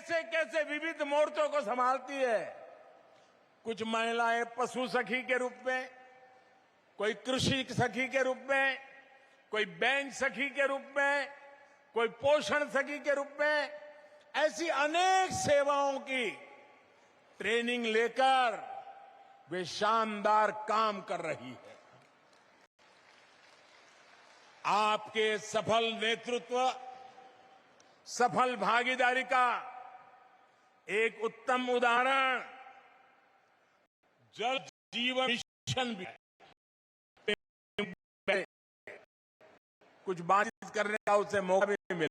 कैसे कैसे विविध मोर्चों को संभालती है। कुछ महिलाएं पशु सखी के रूप में, कोई कृषि सखी के रूप में, कोई बैंक सखी के रूप में, कोई पोषण सखी के रूप में, ऐसी अनेक सेवाओं की ट्रेनिंग लेकर वे शानदार काम कर रही है। आपके सफल नेतृत्व, सफल भागीदारी का एक उत्तम उदाहरण जल जीवन मिशन भी है। कुछ बातचीत करने का उसे मौका भी मिला।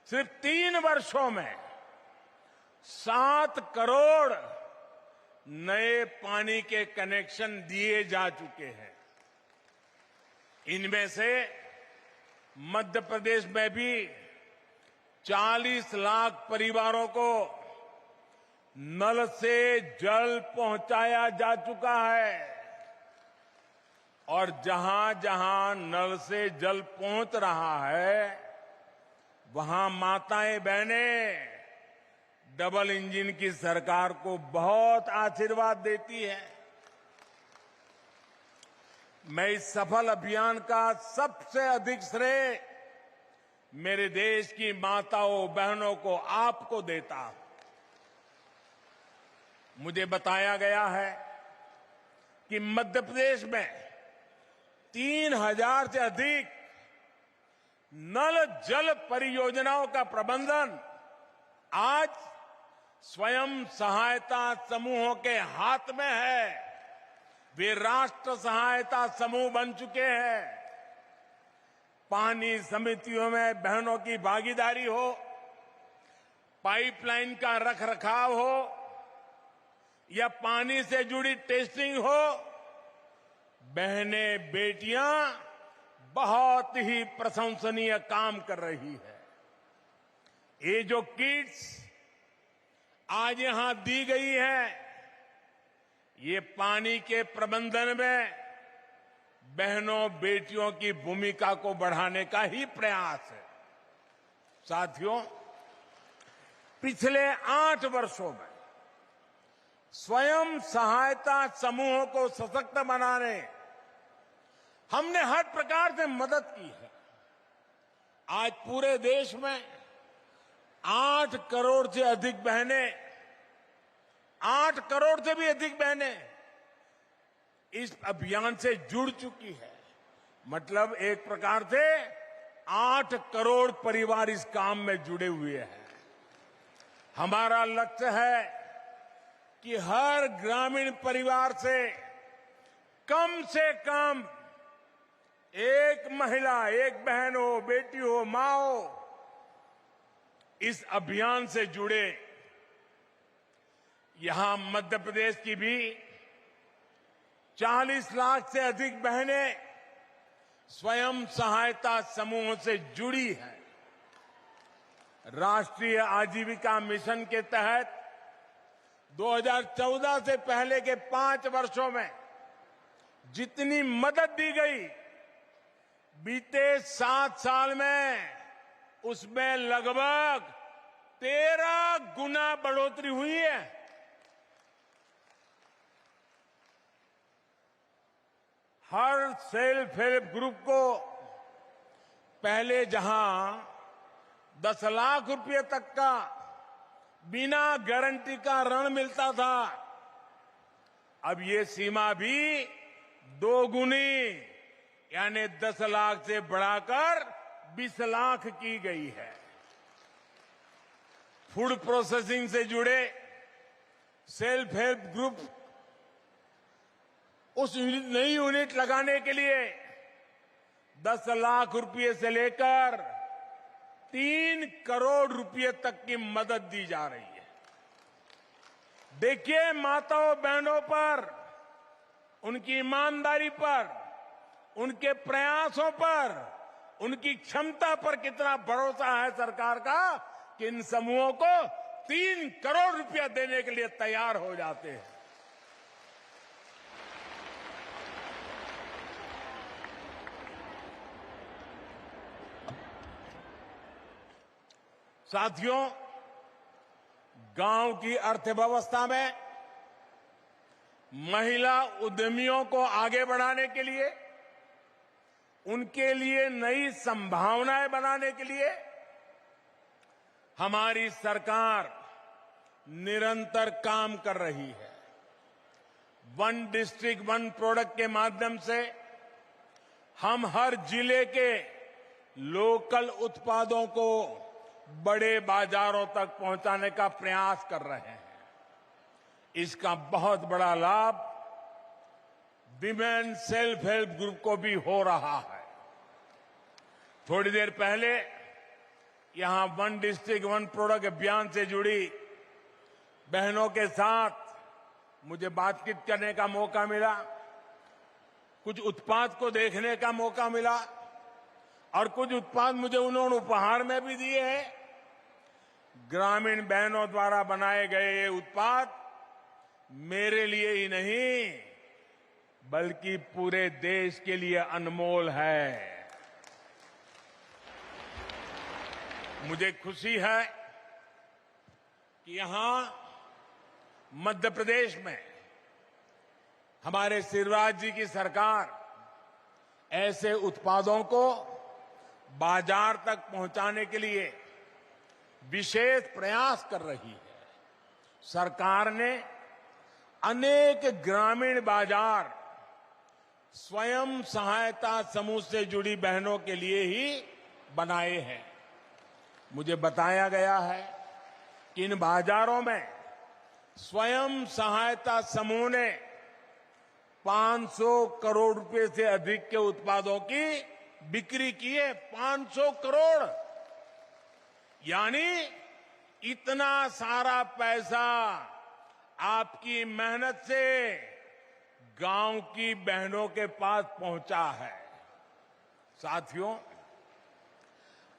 सिर्फ 3 वर्षों में 7 करोड़ नए पानी के कनेक्शन दिए जा चुके हैं। इनमें से मध्य प्रदेश में भी 40 लाख परिवारों को नल से जल पहुंचाया जा चुका है और जहां जहां नल से जल पहुंच रहा है वहां माताएं बहनें डबल इंजन की सरकार को बहुत आशीर्वाद देती है। मैं इस सफल अभियान का सबसे अधिक श्रेय मेरे देश की माताओं बहनों को, आपको देता हूं। मुझे बताया गया है कि मध्य प्रदेश में 3000 से अधिक नल जल परियोजनाओं का प्रबंधन आज स्वयं सहायता समूहों के हाथ में है। वे राष्ट्र सहायता समूह बन चुके हैं। पानी समितियों में बहनों की भागीदारी हो, पाइपलाइन का रखरखाव हो या पानी से जुड़ी टेस्टिंग हो, बहनें बेटियां बहुत ही प्रशंसनीय काम कर रही है। ये जो किट्स आज यहां दी गई है, ये पानी के प्रबंधन में बहनों बेटियों की भूमिका को बढ़ाने का ही प्रयास है। साथियों, पिछले 8 वर्षों में स्वयं सहायता समूहों को सशक्त बनाने हमने हर प्रकार से मदद की है। आज पूरे देश में 8 करोड़ से अधिक बहनें, 8 करोड़ से भी अधिक बहनें इस अभियान से जुड़ चुकी है। मतलब एक प्रकार से 8 करोड़ परिवार इस काम में जुड़े हुए हैं। हमारा लक्ष्य है कि हर ग्रामीण परिवार से कम एक महिला, एक बहन हो, बेटी हो, मां हो, इस अभियान से जुड़े। यहां मध्य प्रदेश की भी 40 लाख से अधिक बहनें स्वयं सहायता समूहों से जुड़ी हैं। राष्ट्रीय आजीविका मिशन के तहत 2014 से पहले के 5 वर्षों में जितनी मदद दी गई, बीते 7 साल में उसमें लगभग 13 गुना बढ़ोतरी हुई है। हर सेल्फ हेल्प ग्रुप को पहले जहां 10 लाख रुपए तक का बिना गारंटी का ऋण मिलता था, अब ये सीमा भी 2 गुनी यानी 10 लाख से बढ़ाकर 20 लाख की गई है। फूड प्रोसेसिंग से जुड़े सेल्फ हेल्प ग्रुप उस नई यूनिट लगाने के लिए 10 लाख रुपए से लेकर 3 करोड़ रुपए तक की मदद दी जा रही है। देखिए माताओं बहनों पर, उनकी ईमानदारी पर, उनके प्रयासों पर, उनकी क्षमता पर कितना भरोसा है सरकार का कि इन समूहों को 3 करोड़ रुपया देने के लिए तैयार हो जाते हैं। साथियों, गांव की अर्थव्यवस्था में महिला उद्यमियों को आगे बढ़ाने के लिए, उनके लिए नई संभावनाएं बनाने के लिए हमारी सरकार निरंतर काम कर रही है। वन डिस्ट्रिक्ट वन प्रोडक्ट के माध्यम से हम हर जिले के लोकल उत्पादों को बड़े बाजारों तक पहुंचाने का प्रयास कर रहे हैं। इसका बहुत बड़ा लाभ विमेन सेल्फ हेल्प ग्रुप को भी हो रहा है। थोड़ी देर पहले यहां वन डिस्ट्रिक्ट वन प्रोडक्ट अभियान से जुड़ी बहनों के साथ मुझे बातचीत करने का मौका मिला, कुछ उत्पाद को देखने का मौका मिला और कुछ उत्पाद मुझे उन्होंने उपहार में भी दिए हैं। ग्रामीण बहनों द्वारा बनाए गए ये उत्पाद मेरे लिए ही नहीं बल्कि पूरे देश के लिए अनमोल है। मुझे खुशी है कि यहां मध्य प्रदेश में हमारे शिवराज जी की सरकार ऐसे उत्पादों को बाजार तक पहुंचाने के लिए विशेष प्रयास कर रही है। सरकार ने अनेक ग्रामीण बाजार स्वयं सहायता समूह से जुड़ी बहनों के लिए ही बनाए हैं। मुझे बताया गया है कि इन बाजारों में स्वयं सहायता समूह ने 500 करोड़ रुपए से अधिक के उत्पादों की बिक्री की है। 500 करोड़, यानी इतना सारा पैसा आपकी मेहनत से गांव की बहनों के पास पहुंचा है। साथियों,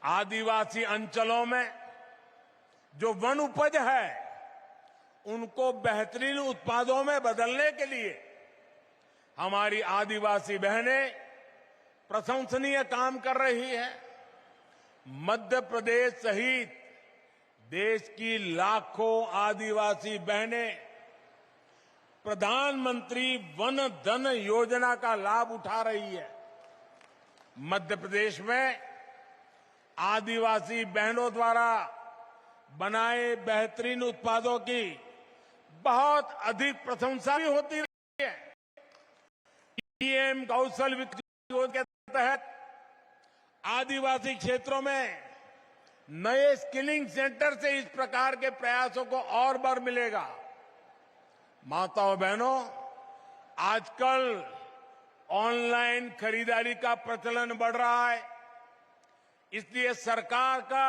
आदिवासी अंचलों में जो वन उपज है उनको बेहतरीन उत्पादों में बदलने के लिए हमारी आदिवासी बहनें प्रशंसनीय काम कर रही है। मध्य प्रदेश सहित देश की लाखों आदिवासी बहनें प्रधानमंत्री वन धन योजना का लाभ उठा रही है। मध्य प्रदेश में आदिवासी बहनों द्वारा बनाए बेहतरीन उत्पादों की बहुत अधिक प्रशंसा भी होती रही है। पीएम कौशल विकास योजना के तहत आदिवासी क्षेत्रों में नए स्किलिंग सेंटर से इस प्रकार के प्रयासों को और बल मिलेगा। माताओं बहनों, आजकल ऑनलाइन खरीदारी का प्रचलन बढ़ रहा है, इसलिए सरकार का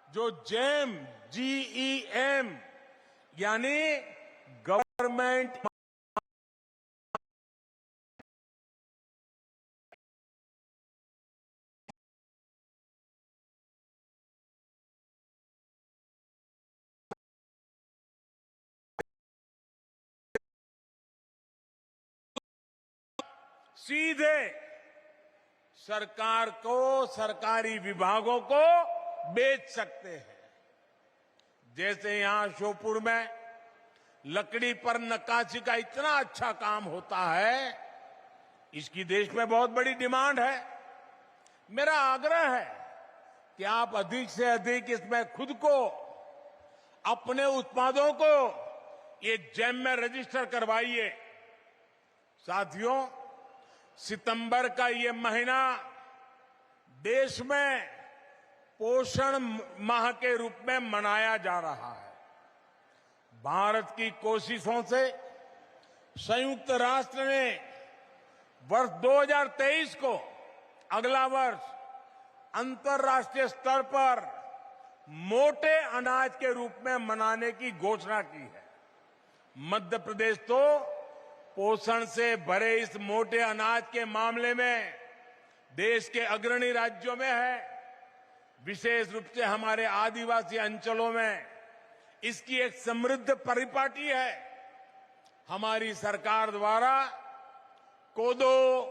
जो जेम GEM यानी गवर्नमेंट सीधे सरकार को, सरकारी विभागों को बेच सकते हैं। जैसे यहां श्योपुर में लकड़ी पर नक्काशी का इतना अच्छा काम होता है, इसकी देश में बहुत बड़ी डिमांड है। मेरा आग्रह है कि आप अधिक से अधिक इसमें खुद को, अपने उत्पादों को ये जेम में रजिस्टर करवाइए। साथियों, सितंबर का ये महीना देश में पोषण माह के रूप में मनाया जा रहा है। भारत की कोशिशों से संयुक्त राष्ट्र ने वर्ष 2023 को, अगला वर्ष, अंतर्राष्ट्रीय स्तर पर मोटे अनाज के रूप में मनाने की घोषणा की है। मध्य प्रदेश तो पोषण से भरे इस मोटे अनाज के मामले में देश के अग्रणी राज्यों में है। विशेष रूप से हमारे आदिवासी अंचलों में इसकी एक समृद्ध परिपाटी है। हमारी सरकार द्वारा कोदो,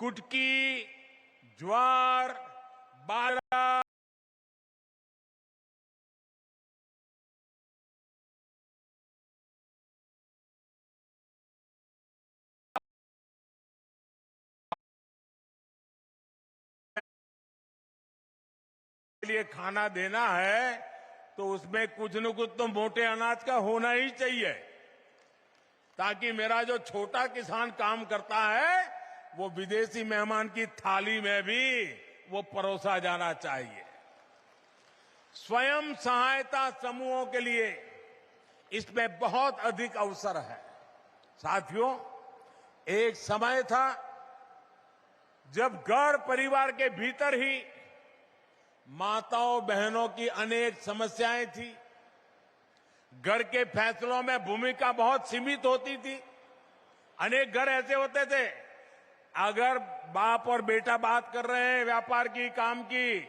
कुटकी, ज्वार, बाजरा, के लिए खाना देना है तो उसमें कुछ न कुछ तो मोटे अनाज का होना ही चाहिए, ताकि मेरा जो छोटा किसान काम करता है वो विदेशी मेहमान की थाली में भी वो परोसा जाना चाहिए। स्वयं सहायता समूहों के लिए इसमें बहुत अधिक अवसर है। साथियों, एक समय था जब घर परिवार के भीतर ही माताओं बहनों की अनेक समस्याएं थी। घर के फैसलों में भूमिका बहुत सीमित होती थी। अनेक घर ऐसे होते थे, अगर बाप और बेटा बात कर रहे हैं व्यापार की, काम की,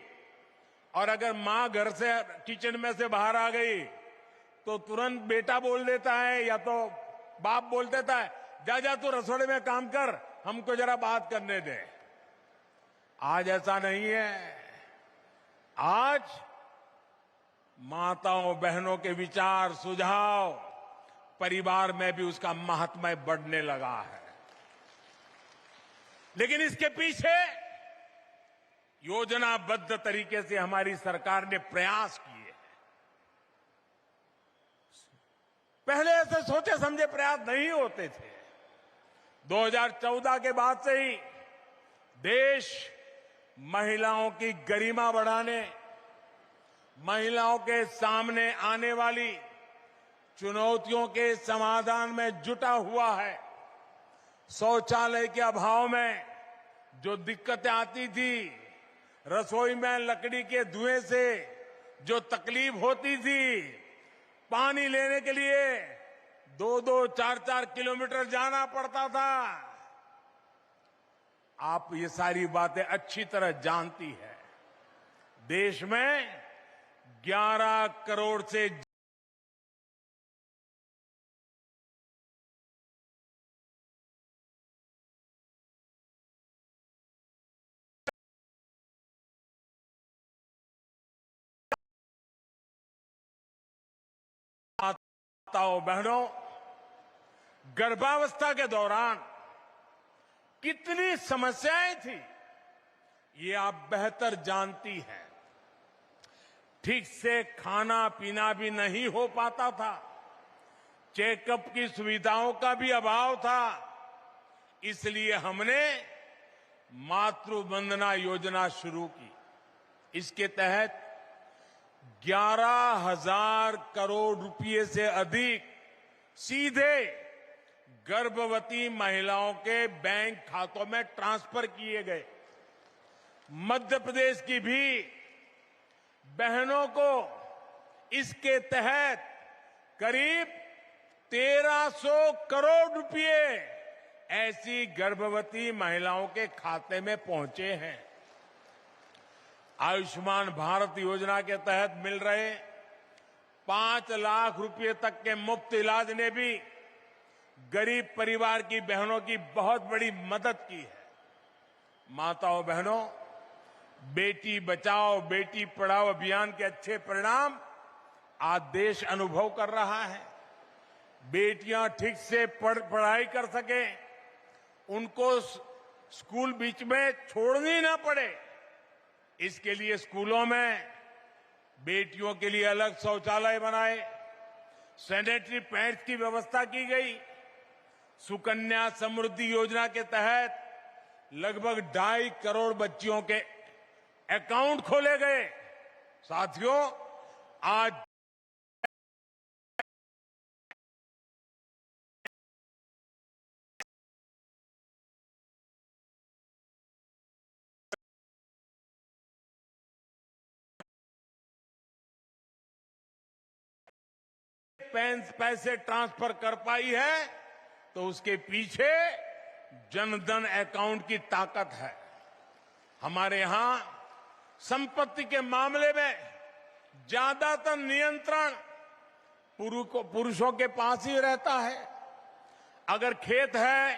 और अगर मां घर से किचन में से बाहर आ गई तो तुरंत बेटा बोल देता है या तो बाप बोल देता है, जा जा तू रसोई में काम कर, हमको जरा बात करने दे। आज ऐसा नहीं है। आज माताओं बहनों के विचार सुझाव परिवार में भी उसका महात्म्य बढ़ने लगा है। लेकिन इसके पीछे योजनाबद्ध तरीके से हमारी सरकार ने प्रयास किए हैं। पहले ऐसे सोचे समझे प्रयास नहीं होते थे। 2014 के बाद से ही देश महिलाओं की गरिमा बढ़ाने, महिलाओं के सामने आने वाली चुनौतियों के समाधान में जुटा हुआ है। शौचालय के अभाव में जो दिक्कतें आती थी, रसोई में लकड़ी के धुएं से जो तकलीफ होती थी, पानी लेने के लिए 2-2, 4-4 किलोमीटर जाना पड़ता था, आप ये सारी बातें अच्छी तरह जानती हैं। देश में 11 करोड़ से माताओं बहनों गर्भावस्था के दौरान कितनी समस्याएं थी, ये आप बेहतर जानती हैं। ठीक से खाना पीना भी नहीं हो पाता था, चेकअप की सुविधाओं का भी अभाव था। इसलिए हमने मातृ वंदना योजना शुरू की। इसके तहत 11,000 करोड़ रुपए से अधिक सीधे गर्भवती महिलाओं के बैंक खातों में ट्रांसफर किए गए। मध्य प्रदेश की भी बहनों को इसके तहत करीब 1,300 करोड़ रुपए ऐसी गर्भवती महिलाओं के खाते में पहुंचे हैं। आयुष्मान भारत योजना के तहत मिल रहे 5 लाख रुपए तक के मुफ्त इलाज ने भी गरीब परिवार की बहनों की बहुत बड़ी मदद की है। माताओं बहनों, बेटी बचाओ बेटी पढ़ाओ अभियान के अच्छे परिणाम आज देश अनुभव कर रहा है। बेटियां ठीक से पढ़ाई कर सके, उनको स्कूल बीच में छोड़नी ना पड़े, इसके लिए स्कूलों में बेटियों के लिए अलग शौचालय बनाए, सैनिटरी पैड्स की व्यवस्था की गई। सुकन्या समृद्धि योजना के तहत लगभग 2.5 करोड़ बच्चियों के अकाउंट खोले गए। साथियों, आज पैसे ट्रांसफर कर पाई है तो उसके पीछे जनधन अकाउंट की ताकत है। हमारे यहां संपत्ति के मामले में ज्यादातर नियंत्रण पुरुषों के पास ही रहता है। अगर खेत है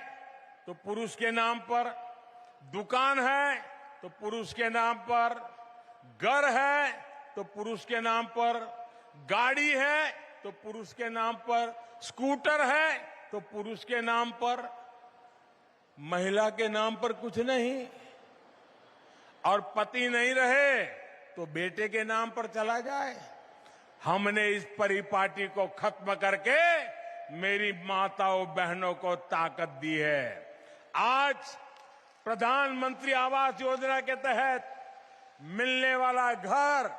तो पुरुष के नाम पर, दुकान है तो पुरुष के नाम पर, घर है तो पुरुष के नाम पर, गाड़ी है तो पुरुष के नाम पर, स्कूटर है तो पुरुष के नाम पर, महिला के नाम पर कुछ नहीं। और पति नहीं रहे तो बेटे के नाम पर चला जाए। हमने इस परिपाटी को खत्म करके मेरी माताओं बहनों को ताकत दी है। आज प्रधानमंत्री आवास योजना के तहत मिलने वाला घर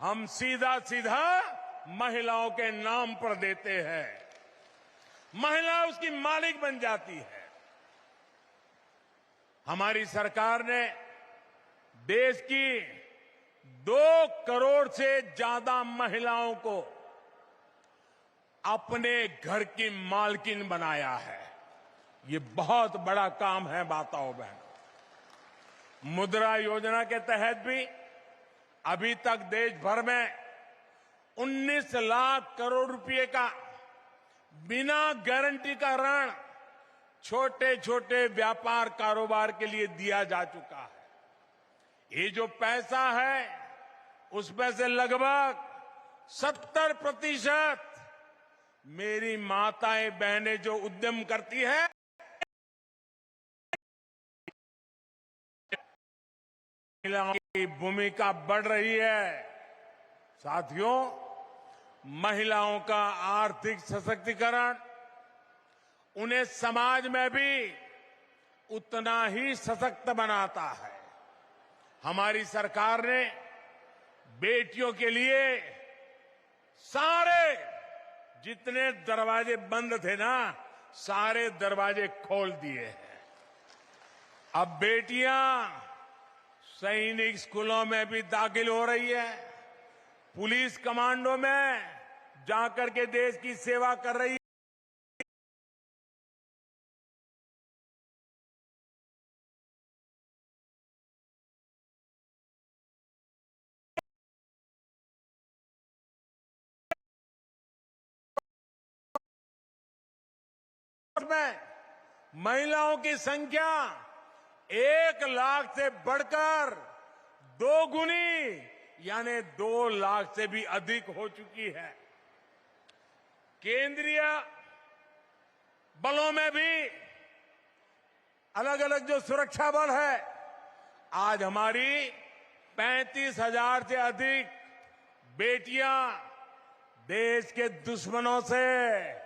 हम सीधा सीधा महिलाओं के नाम पर देते हैं। महिला उसकी मालिक बन जाती है। हमारी सरकार ने देश की 2 करोड़ से ज्यादा महिलाओं को अपने घर की मालकिन बनाया है। ये बहुत बड़ा काम है माताओं बहनों। मुद्रा योजना के तहत भी अभी तक देश भर में 19 लाख करोड़ रुपए का बिना गारंटी का ऋण छोटे छोटे व्यापार कारोबार के लिए दिया जा चुका है। ये जो पैसा है उसमें से लगभग 70% मेरी माताएं बहनें जो उद्यम करती है, महिलाओं की भूमिका बढ़ रही है। साथियों, महिलाओं का आर्थिक सशक्तिकरण उन्हें समाज में भी उतना ही सशक्त बनाता है। हमारी सरकार ने बेटियों के लिए सारे जितने दरवाजे बंद थे ना, सारे दरवाजे खोल दिए हैं। अब बेटियां सैनिक स्कूलों में भी दाखिल हो रही है, पुलिस कमांडो में जाकर के देश की सेवा कर रही है। में महिलाओं की संख्या 1 लाख से बढ़कर 2 गुनी यानी 2 लाख से भी अधिक हो चुकी है। केंद्रीय बलों में भी अलग अलग जो सुरक्षा बल है, आज हमारी 35,000 से अधिक बेटियां देश के दुश्मनों से,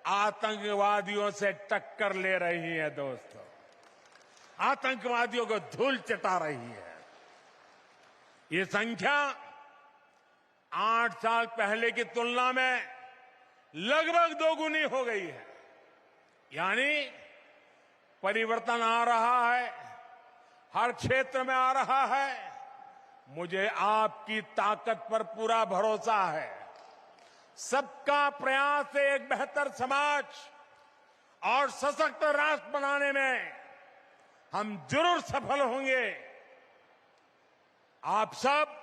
आतंकवादियों से टक्कर ले रही है। दोस्तों, आतंकवादियों को धूल चटा रही है। ये संख्या 8 साल पहले की तुलना में लगभग 2 गुनी हो गई है। यानी परिवर्तन आ रहा है, हर क्षेत्र में आ रहा है। मुझे आपकी ताकत पर पूरा भरोसा है। सबका प्रयास से एक बेहतर समाज और सशक्त राष्ट्र बनाने में हम जरूर सफल होंगे। आप सब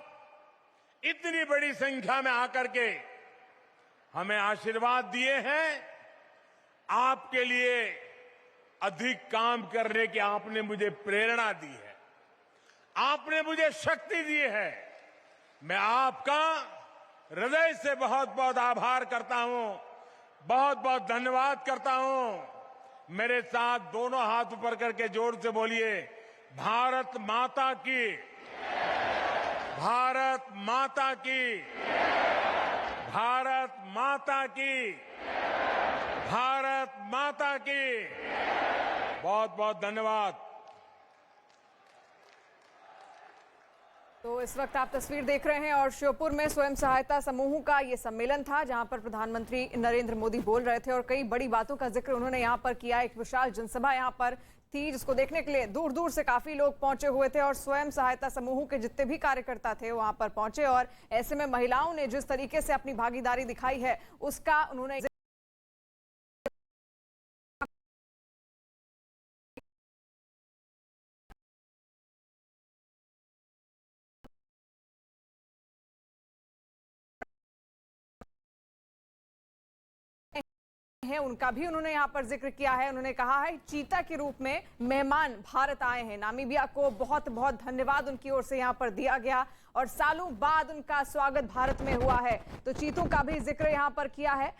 इतनी बड़ी संख्या में आकर के हमें आशीर्वाद दिए हैं। आपके लिए अधिक काम करने की आपने मुझे प्रेरणा दी है, आपने मुझे शक्ति दी है। मैं आपका हृदय से बहुत बहुत आभार करता हूं, बहुत बहुत धन्यवाद करता हूं। मेरे साथ दोनों हाथ ऊपर करके जोर से बोलिए, भारत माता की, भारत माता की, भारत माता की, भारत माता की। बहुत बहुत धन्यवाद। तो इस वक्त आप तस्वीर देख रहे हैं और श्योपुर में स्वयं सहायता समूहों का ये सम्मेलन था, जहां पर प्रधानमंत्री नरेंद्र मोदी बोल रहे थे और कई बड़ी बातों का जिक्र उन्होंने यहां पर किया। एक विशाल जनसभा यहां पर थी, जिसको देखने के लिए दूर दूर से काफी लोग पहुंचे हुए थे और स्वयं सहायता समूहों के जितने भी कार्यकर्ता थे वहां पर पहुंचे। और ऐसे में महिलाओं ने जिस तरीके से अपनी भागीदारी दिखाई है उसका उन्होंने है उनका भी उन्होंने यहां पर जिक्र किया है। उन्होंने कहा है चीता के रूप में मेहमान भारत आए हैं। नामीबिया को बहुत बहुत धन्यवाद उनकी ओर से यहां पर दिया गया और सालों बाद उनका स्वागत भारत में हुआ है। तो चीतों का भी जिक्र यहां पर किया है।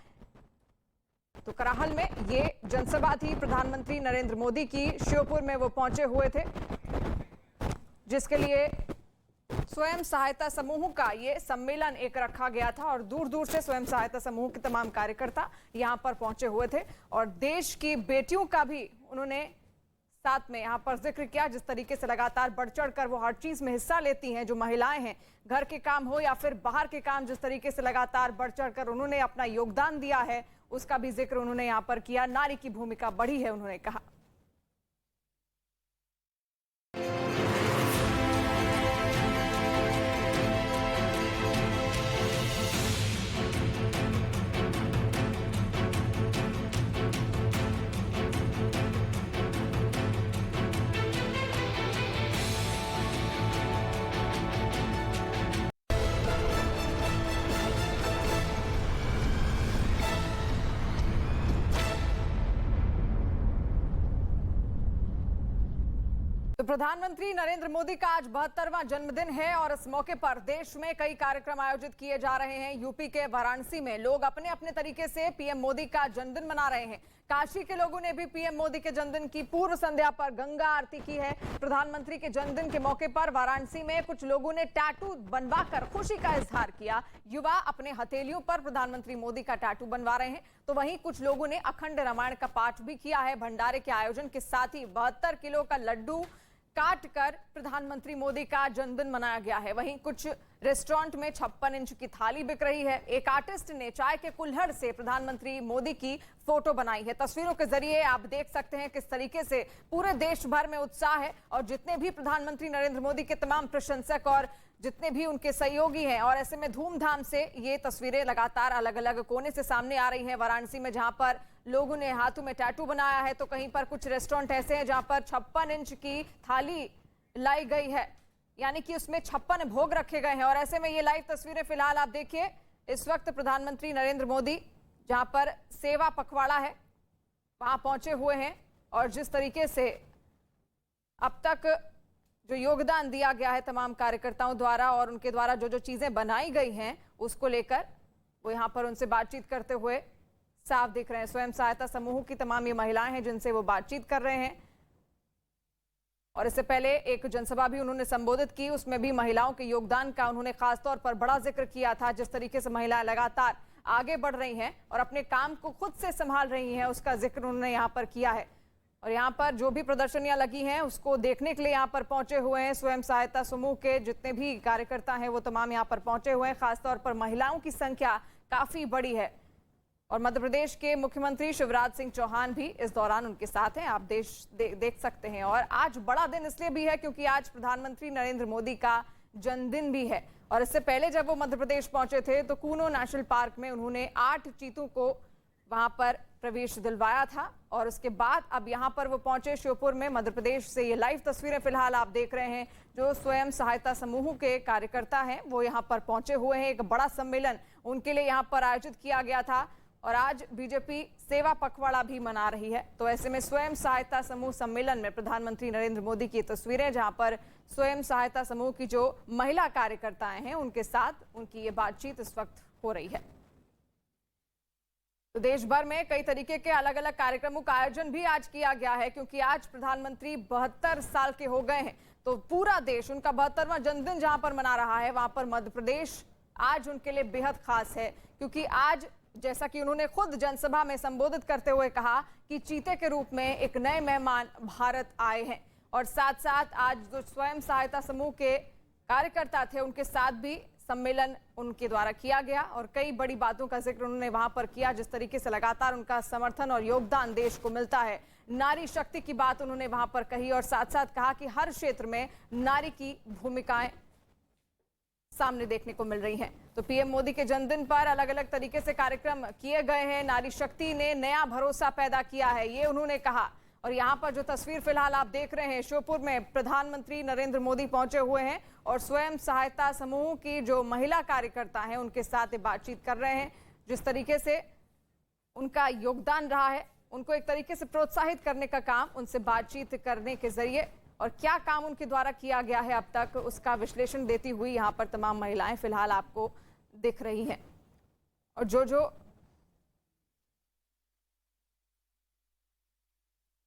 तो कराहल में ये जनसभा थी प्रधानमंत्री नरेंद्र मोदी की, श्योपुर में वो पहुंचे हुए थे, जिसके लिए स्वयं सहायता समूह का ये सम्मेलन एक रखा गया था और दूर दूर से स्वयं सहायता समूह के तमाम कार्यकर्ता यहां पर पहुंचे हुए थे और देश की बेटियों का भी उन्होंने साथ में यहां पर जिक्र किया। जिस तरीके से लगातार बढ़ चढ़कर वो हर चीज में हिस्सा लेती हैं, जो महिलाएं हैं, घर के काम हो या फिर बाहर के काम, जिस तरीके से लगातार बढ़ चढ़कर उन्होंने अपना योगदान दिया है, उसका भी जिक्र उन्होंने यहां पर किया। नारी की भूमिका बढ़ी है, उन्होंने कहा। तो प्रधानमंत्री नरेंद्र मोदी का आज 72वां जन्मदिन है और इस मौके पर देश में कई कार्यक्रम आयोजित किए जा रहे हैं। यूपी के वाराणसी में लोग अपने अपने तरीके से पीएम मोदी का जन्मदिन मना रहे हैं। काशी के लोगों ने भी पीएम मोदी के जन्मदिन की पूर्व संध्या पर गंगा आरती की है। प्रधानमंत्री के जन्मदिन के मौके पर वाराणसी में कुछ लोगों ने टैटू बनवाकर खुशी का इजहार किया। युवा अपने हथेलियों पर प्रधानमंत्री मोदी का टैटू बनवा रहे हैं, तो वहीं कुछ लोगों ने अखंड रामायण का पाठ भी किया है। भंडारे के आयोजन के साथ ही 72 किलो का लड्डू काट कर प्रधानमंत्री मोदी का जन्मदिन मनाया गया है। वहीं कुछ रेस्टोरेंट में 56 इंच की थाली बिक रही है। एक आर्टिस्ट ने चाय के कुल्हड़ से प्रधानमंत्री मोदी की फोटो बनाई है। तस्वीरों के जरिए आप देख सकते हैं किस तरीके से पूरे देश भर में उत्साह है और जितने भी प्रधानमंत्री नरेंद्र मोदी के तमाम प्रशंसक और जितने भी उनके सहयोगी हैं, और ऐसे में धूमधाम से ये तस्वीरें लगातार अलग अलग कोने से सामने आ रही हैं। वाराणसी में जहां पर लोगों ने हाथों में टैटू बनाया है, तो कहीं पर कुछ रेस्टोरेंट ऐसे हैं जहां पर 56 इंच की थाली लाई गई है, यानी कि उसमें 56 भोग रखे गए हैं। और ऐसे में ये लाइव तस्वीरें फिलहाल आप देखिए, इस वक्त प्रधानमंत्री नरेंद्र मोदी जहां पर सेवा पखवाड़ा है वहां पहुंचे हुए हैं और जिस तरीके से अब तक जो योगदान दिया गया है तमाम कार्यकर्ताओं द्वारा और उनके द्वारा जो जो चीजें बनाई गई हैं उसको लेकर वो यहां पर उनसे बातचीत करते हुए साफ दिख रहे हैं। स्वयं सहायता समूह की तमाम ये महिलाएं हैं जिनसे वो बातचीत कर रहे हैं और इससे पहले एक जनसभा भी उन्होंने संबोधित की, उसमें भी महिलाओं के योगदान का उन्होंने खासतौर पर बड़ा जिक्र किया था। जिस तरीके से महिलाएं लगातार आगे बढ़ रही हैं और अपने काम को खुद से संभाल रही हैं, उसका जिक्र उन्होंने यहाँ पर किया है। और यहाँ पर जो भी प्रदर्शनियां लगी हैं उसको देखने के लिए यहाँ पर पहुंचे हुए हैं स्वयं सहायता समूह के जितने भी कार्यकर्ता हैं, वो तमाम यहाँ पर पहुंचे हुए हैं। खासतौर पर महिलाओं की संख्या काफी बड़ी है और मध्य प्रदेश के मुख्यमंत्री शिवराज सिंह चौहान भी इस दौरान उनके साथ हैं, आप देख सकते हैं। और आज बड़ा दिन इसलिए भी है क्योंकि आज प्रधानमंत्री नरेंद्र मोदी का जन्मदिन भी है। और इससे पहले जब वो मध्य प्रदेश पहुंचे थे तो कूनो नेशनल पार्क में उन्होंने 8 चीतों को वहां पर प्रवेश दिलवाया था और उसके बाद अब यहां पर वो पहुंचे श्योपुर में मध्य प्रदेश से। ये लाइव तस्वीरें फिलहाल आप देख रहे हैं, जो स्वयं सहायता समूह के कार्यकर्ता हैं वो यहां पर पहुंचे हुए हैं। एक बड़ा सम्मेलन उनके लिए यहां पर आयोजित किया गया था और आज बीजेपी सेवा पखवाड़ा भी मना रही है। तो ऐसे में स्वयं सहायता समूह सम्मेलन में प्रधानमंत्री नरेंद्र मोदी की तस्वीरें, जहां पर स्वयं सहायता समूह की जो महिला कार्यकर्ताएं हैं उनके साथ उनकी ये बातचीत इस वक्त हो रही है। तो देश भर में कई तरीके के अलग अलग कार्यक्रमों का आयोजन भी आज किया गया है क्योंकि आज प्रधानमंत्री 72 साल के हो गए हैं। तो पूरा देश उनका 72वां जन्मदिन जहां पर मना रहा है, वहां पर मध्य प्रदेश आज उनके लिए बेहद खास है क्योंकि आज, जैसा कि उन्होंने खुद जनसभा में संबोधित करते हुए कहा कि चीते के रूप में एक नए मेहमान भारत आए हैं। और साथ साथ आज जो स्वयं सहायता समूह के कार्यकर्ता थे उनके साथ भी सम्मेलन उनके द्वारा किया गया और कई बड़ी बातों का जिक्र उन्होंने वहां पर किया। जिस तरीके से लगातार उनका समर्थन और योगदान देश को मिलता है, नारी शक्ति की बात उन्होंने वहां पर कही और साथ साथ कहा कि हर क्षेत्र में नारी की भूमिकाएं सामने देखने को मिल रही हैं। तो पीएम मोदी के जन्मदिन पर अलग अलग तरीके से कार्यक्रम किए गए हैं। नारी शक्ति ने नया भरोसा पैदा किया है, ये उन्होंने कहा। और यहाँ पर जो तस्वीर फिलहाल आप देख रहे हैं, श्योपुर में प्रधानमंत्री नरेंद्र मोदी पहुंचे हुए हैं और स्वयं सहायता समूह की जो महिला कार्यकर्ता हैं उनके साथ बातचीत कर रहे हैं। जिस तरीके से उनका योगदान रहा है, उनको एक तरीके से प्रोत्साहित करने का काम उनसे बातचीत करने के जरिए और क्या काम उनके द्वारा किया गया है अब तक, उसका विश्लेषण देती हुई यहाँ पर तमाम महिलाएं फिलहाल आपको दिख रही हैं। और जो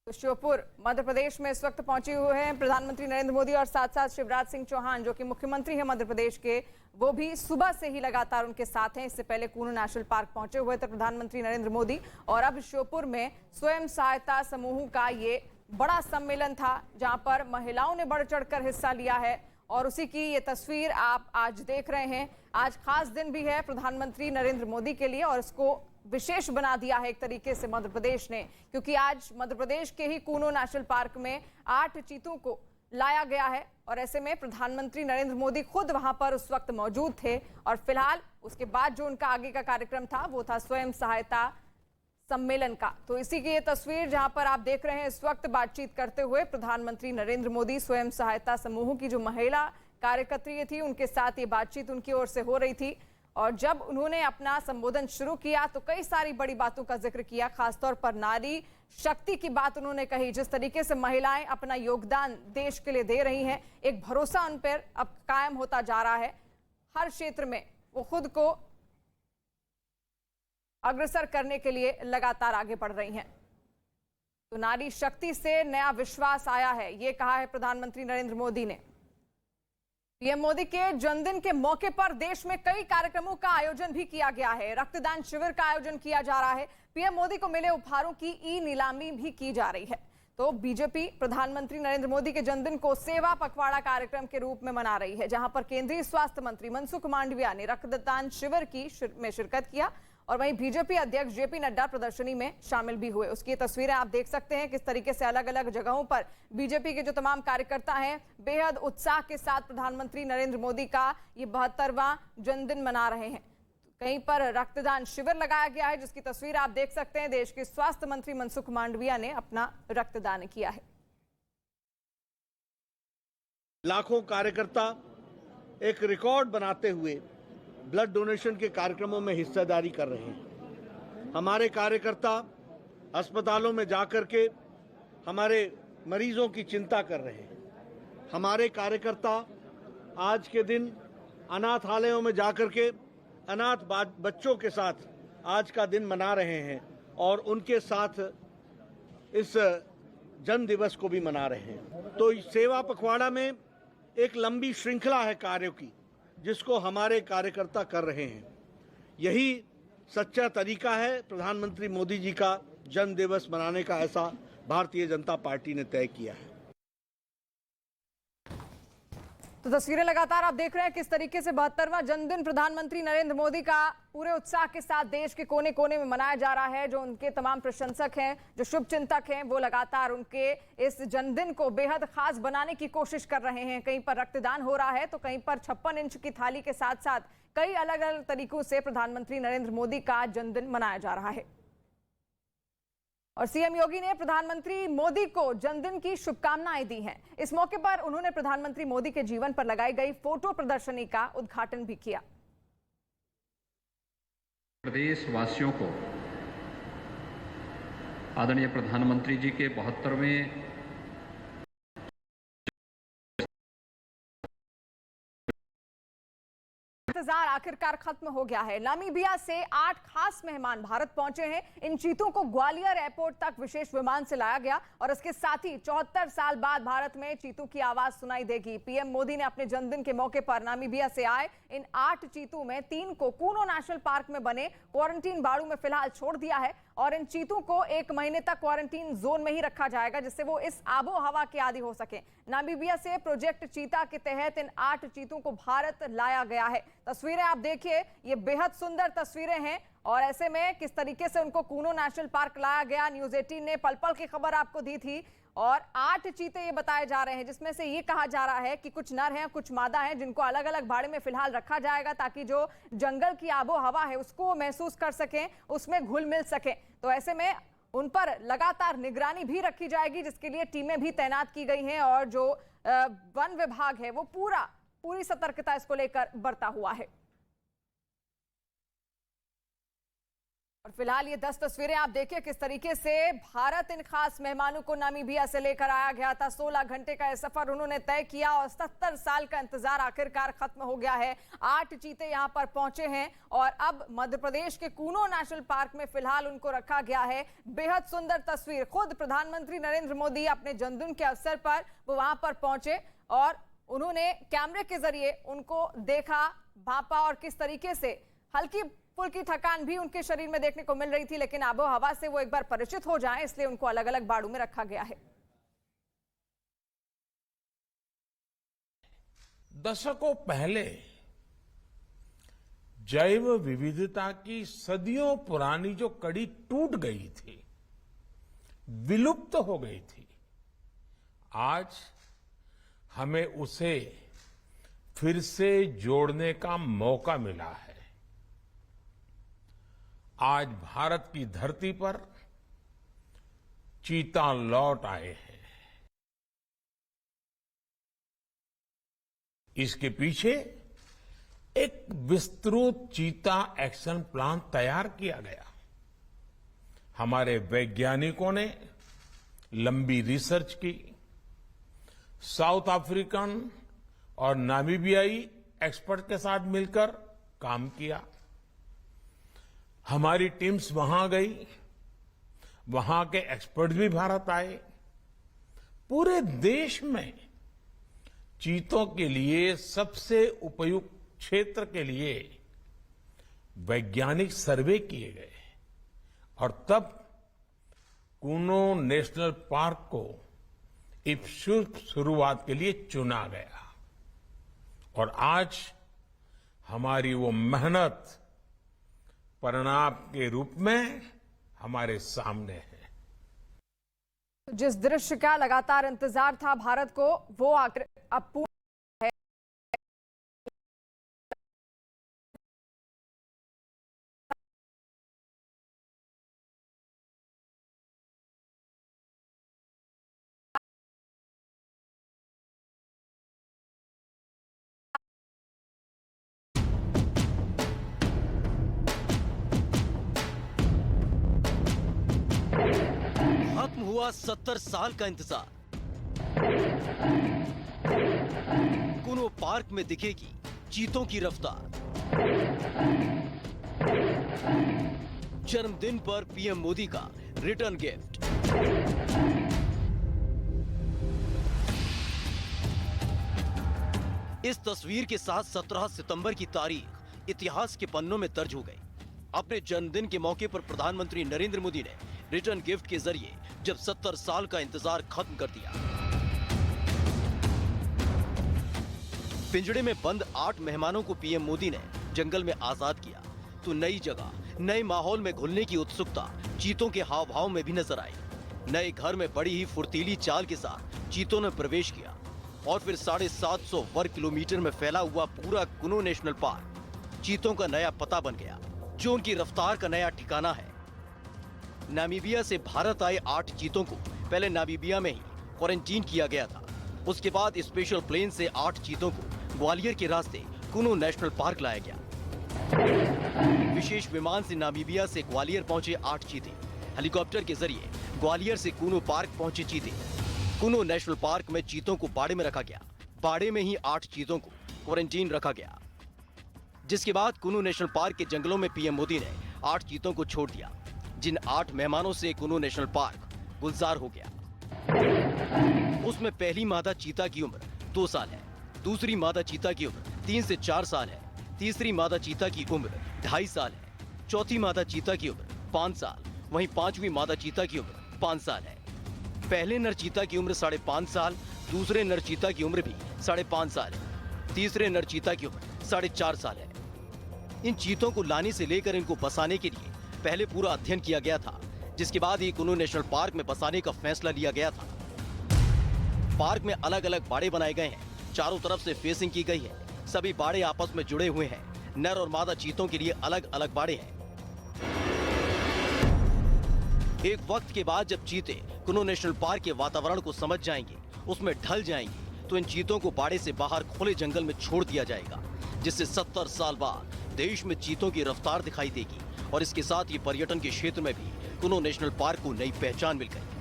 तो श्योपुर मध्य प्रदेश में इस वक्त पहुंचे हुए हैं प्रधानमंत्री नरेंद्र मोदी और साथ साथ शिवराज सिंह चौहान जो कि मुख्यमंत्री हैं मध्य प्रदेश के, वो भी सुबह से ही लगातार उनके साथ हैं। इससे पहले कूनो नेशनल पार्क पहुंचे हुए थे प्रधानमंत्री नरेंद्र मोदी और अब श्योपुर में स्वयं सहायता समूह का ये बड़ा सम्मेलन था जहां पर महिलाओं ने बढ़ चढ़कर हिस्सा लिया है और उसी की ये तस्वीर आप आज देख रहे हैं। आज खास दिन भी है प्रधानमंत्री नरेंद्र मोदी के लिए और इसको विशेष बना दिया है एक तरीके से मध्य प्रदेश ने, क्योंकि आज मध्य प्रदेश के ही कूनो नेशनल पार्क में 8 चीतों को लाया गया है और ऐसे में प्रधानमंत्री नरेंद्र मोदी खुद वहां पर उस वक्त मौजूद थे और फिलहाल उसके बाद जो उनका आगे का कार्यक्रम था वो था स्वयं सहायता सम्मेलन का। तो इसी की ये तस्वीर जहां पर आप देख रहे हैं इस वक्त बातचीत करते हुए प्रधानमंत्री नरेंद्र मोदी स्वयं सहायता समूह की जो महिला कार्यकर्त्री थी उनके साथ ये बातचीत उनकी ओर से हो रही थी और जब उन्होंने अपना संबोधन शुरू किया तो कई सारी बड़ी बातों का जिक्र किया। खासतौर पर नारी शक्ति की बात उन्होंने कही, जिस तरीके से महिलाएं अपना योगदान देश के लिए दे रही हैं, एक भरोसा उन पर अब कायम होता जा रहा है। हर क्षेत्र में वो खुद को अग्रसर करने के लिए लगातार आगे बढ़ रही हैं। तो नारी शक्ति से नया विश्वास आया है, ये कहा है प्रधानमंत्री नरेंद्र मोदी ने। पीएम मोदी के जन्मदिन के मौके पर देश में कई कार्यक्रमों का आयोजन भी किया गया है। रक्तदान शिविर का आयोजन किया जा रहा है। पीएम मोदी को मिले उपहारों की ई नीलामी भी की जा रही है। तो बीजेपी प्रधानमंत्री नरेंद्र मोदी के जन्मदिन को सेवा पखवाड़ा कार्यक्रम के रूप में मना रही है, जहां पर केंद्रीय स्वास्थ्य मंत्री मनसुख मांडविया ने रक्तदान शिविर में शिरकत किया और वहीं बीजेपी अध्यक्ष जेपी नड्डा प्रदर्शनी में शामिल भी हुए। उसकी तस्वीरें आप देख सकते हैं किस तरीके से अलग अलग जगहों पर बीजेपी के जो तमाम कार्यकर्ता हैं बेहद उत्साह के साथ प्रधानमंत्री नरेंद्र मोदी का ये 72वां जन्मदिन मना रहे हैं। कहीं पर रक्तदान शिविर लगाया गया है जिसकी तस्वीर आप देख सकते हैं। देश के स्वास्थ्य मंत्री मनसुख मांडविया ने अपना रक्तदान किया है। लाखों कार्यकर्ता एक रिकॉर्ड बनाते हुए ब्लड डोनेशन के कार्यक्रमों में हिस्सेदारी कर रहे हैं। हमारे कार्यकर्ता अस्पतालों में जाकर के हमारे मरीजों की चिंता कर रहे हैं। हमारे कार्यकर्ता आज के दिन अनाथालयों में जाकर के अनाथ बच्चों के साथ आज का दिन मना रहे हैं और उनके साथ इस जन्म दिवस को भी मना रहे हैं। तो इस सेवा पखवाड़ा में एक लंबी श्रृंखला है कार्यों की जिसको हमारे कार्यकर्ता कर रहे हैं। यही सच्चा तरीका है प्रधानमंत्री मोदी जी का जन्म दिवस मनाने का, ऐसा भारतीय जनता पार्टी ने तय किया है। तो तस्वीरें लगातार आप देख रहे हैं किस तरीके से 72वां जन्मदिन प्रधानमंत्री नरेंद्र मोदी का पूरे उत्साह के साथ देश के कोने कोने में मनाया जा रहा है। जो उनके तमाम प्रशंसक हैं, जो शुभचिंतक हैं, वो लगातार उनके इस जन्मदिन को बेहद खास बनाने की कोशिश कर रहे हैं। कहीं पर रक्तदान हो रहा है तो कहीं पर 56 इंच की थाली के साथ साथ कई अलग अलग तरीकों से प्रधानमंत्री नरेंद्र मोदी का जन्मदिन मनाया जा रहा है। और सीएम योगी ने प्रधानमंत्री मोदी को जन्मदिन की शुभकामनाएं दी हैं। इस मौके पर उन्होंने प्रधानमंत्री मोदी के जीवन पर लगाई गई फोटो प्रदर्शनी का उद्घाटन भी किया। प्रदेश वासियों को आदरणीय प्रधानमंत्री जी के 72वें इंतजार आखिरकार खत्म हो गया है। नामीबिया से 8 खास मेहमान भारत पहुंचे हैं। इन चीतों को ग्वालियर एयरपोर्ट तक विशेष विमान से लाया गया और इसके साथ ही 74 साल बाद भारत में चीतों की आवाज सुनाई देगी। पीएम मोदी ने अपने जन्मदिन के मौके पर नामीबिया से आए इन 8 चीतों में 3 को कूनो नेशनल पार्क में बने क्वारंटीन बाड़ू में फिलहाल छोड़ दिया है और इन चीतों को 1 महीने तक क्वारंटीन जोन में ही रखा जाएगा जिससे वो इस आबो हवा के आदी हो सके। नामीबिया से प्रोजेक्ट चीता के तहत इन 8 चीतों को भारत लाया गया है। तस्वीरें आप देखिए, ये बेहद सुंदर तस्वीरें हैं और ऐसे में किस तरीके से उनको कूनो नेशनल पार्क लाया गया। न्यूज 18 ने पल पल की खबर आपको दी थी और 8 चीते ये बताए जा रहे हैं जिसमें से ये कहा जा रहा है कि कुछ नर हैं कुछ मादा हैं जिनको अलग अलग बाड़े में फिलहाल रखा जाएगा ताकि जो जंगल की आबो हवा है उसको महसूस कर सकें, उसमें घुल मिल सके। तो ऐसे में उन पर लगातार निगरानी भी रखी जाएगी जिसके लिए टीमें भी तैनात की गई हैं और जो वन विभाग है वो पूरी सतर्कता इसको लेकर बरता हुआ है। और फिलहाल ये 10 तस्वीरें आप देखिए किस तरीके से भारत इन खास मेहमानों को नामीबिया से लेकर आया गया था। 16 घंटे का यह सफर उन्होंने तय किया और 70 साल का इंतजार आखिरकार खत्म हो गया है। 8 चीते यहां पर पहुंचे हैं और अब मध्य प्रदेश के कूनो नेशनल पार्क में फिलहाल उनको रखा गया है। बेहद सुंदर तस्वीर, खुद प्रधानमंत्री नरेंद्र मोदी अपने जन्मदिन के अवसर पर वो वहां पर पहुंचे और उन्होंने कैमरे के जरिए उनको देखा, भांपा और किस तरीके से हल्की फुल्की थकान भी उनके शरीर में देखने को मिल रही थी, लेकिन आबो हवा से वो एक बार परिचित हो जाएं इसलिए उनको अलग अलग बाड़ों में रखा गया है। दशकों पहले जैव विविधता की सदियों पुरानी जो कड़ी टूट गई थी, विलुप्त हो गई थी, आज हमें उसे फिर से जोड़ने का मौका मिला है। आज भारत की धरती पर चीता लौट आए हैं। इसके पीछे एक विस्तृत चीता एक्शन प्लान तैयार किया गया। हमारे वैज्ञानिकों ने लंबी रिसर्च की, साउथ अफ्रीकन और नामीबियाई एक्सपर्ट के साथ मिलकर काम किया। हमारी टीम्स वहां गई, वहां के एक्सपर्ट भी भारत आए। पूरे देश में चीतों के लिए सबसे उपयुक्त क्षेत्र के लिए वैज्ञानिक सर्वे किए गए और तब कूनो नेशनल पार्क को इस शुरुआत के लिए चुना गया और आज हमारी वो मेहनत परिणाम के रूप में हमारे सामने है। जिस दृश्य का लगातार इंतजार था भारत को, वो अब पूर्ण है। खत्म हुआ 70 साल का इंतजार। कूनो पार्क में दिखेगी चीतों की रफ्तार। जन्मदिन पर पीएम मोदी का रिटर्न गिफ्ट। इस तस्वीर के साथ 17 सितंबर की तारीख इतिहास के पन्नों में दर्ज हो गई। अपने जन्मदिन के मौके पर प्रधानमंत्री नरेंद्र मोदी ने रिटर्न गिफ्ट के जरिए जब 70 साल का इंतजार खत्म कर दिया। पिंजड़े में बंद 8 मेहमानों को पीएम मोदी ने जंगल में आजाद किया तो नई जगह, नए माहौल में घुलने की उत्सुकता चीतों के हाव भाव में भी नजर आई। नए घर में बड़ी ही फुर्तीली चाल के साथ चीतों ने प्रवेश किया और फिर 750 वर्ग किलोमीटर में फैला हुआ पूरा कूनो नेशनल पार्क चीतों का नया पता बन गया, जो उनकी रफ्तार का नया ठिकाना है। नामीबिया से भारत आए 8 चीतों को पहले नामीबिया में ही क्वारंटीन किया गया था। उसके बाद स्पेशल प्लेन से 8 चीतों को ग्वालियर के रास्ते कूनो नेशनल पार्क लाया गया। विशेष विमान से नामीबिया से ग्वालियर पहुंचे 8 चीते, हेलीकॉप्टर के जरिए ग्वालियर से कूनो पार्क पहुंचे चीते। कूनो नेशनल पार्क में चीतों को बाड़े में रखा गया। बाड़े में ही 8 चीतों को क्वारंटीन रखा गया, जिसके बाद कूनो नेशनल पार्क के जंगलों में पीएम मोदी ने 8 चीतों को छोड़ दिया। जिन 8 मेहमानों से कूनो नेशनल पार्क गुलजार हो गया, उसमें पहली मादा चीता की उम्र 2 साल है, दूसरी मादा चीता की उम्र 3 से 4 साल है, तीसरी मादा चीता की उम्र 2.5 साल है, चौथी मादा चीता की उम्र 5 साल, वहीं 5वीं मादा चीता की उम्र 5 साल है। पहले नर चीता की उम्र 5.5 साल, दूसरे नर चीता की उम्र भी 5.5 साल है, तीसरे नर चीता की उम्र 4.5 साल है। इन चीतों को लाने से लेकर इनको बसाने के लिए पहले पूरा अध्ययन किया गया था, जिसके बाद ही कूनो नेशनल पार्क में बसाने का फैसला लिया गया था। पार्क में अलग अलग बाड़े बनाए गए हैं, चारों तरफ से फेंसिंग की गई है। सभी बाड़े आपस में जुड़े हुए हैं। नर और मादा चीतों के लिए अलग अलग बाड़े हैं। एक वक्त के बाद जब चीते कूनो नेशनल पार्क के वातावरण को समझ जाएंगे, उसमें ढल जाएंगे, तो इन चीतों को बाड़े से बाहर खुले जंगल में छोड़ दिया जाएगा, जिससे 70 साल बाद देश में चीतों की रफ्तार दिखाई देगी और इसके साथ ही पर्यटन के क्षेत्र में भी कुनो नेशनल पार्क को नई पहचान मिल गई।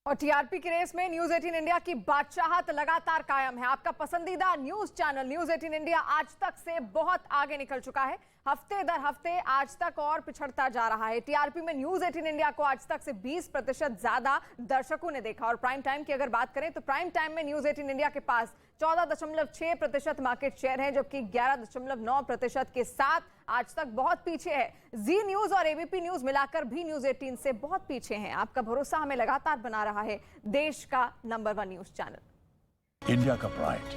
और टीआरपी की रेस में न्यूज 18 इंडिया की बादशाहत लगातार कायम है। आपका पसंदीदा न्यूज चैनल न्यूज 18 इंडिया आज तक से बहुत आगे निकल चुका है। हफ्ते दर हफ्ते आज तक और पिछड़ता जा रहा है। टीआरपी में न्यूज 18 इंडिया को आज तक से 20% ज्यादा दर्शकों ने देखा। और प्राइम टाइम की अगर बात करें तो प्राइम टाइम में न्यूज 18 इंडिया के पास 14.6% मार्केट शेयर है, जबकि 11.9% के साथ आज तक बहुत पीछे है। जी न्यूज और एबीपी न्यूज मिलाकर भी न्यूज 18 से बहुत पीछे हैं। आपका भरोसा हमें लगातार बना रहा है देश का नंबर 1 न्यूज चैनल। इंडिया का प्राइड,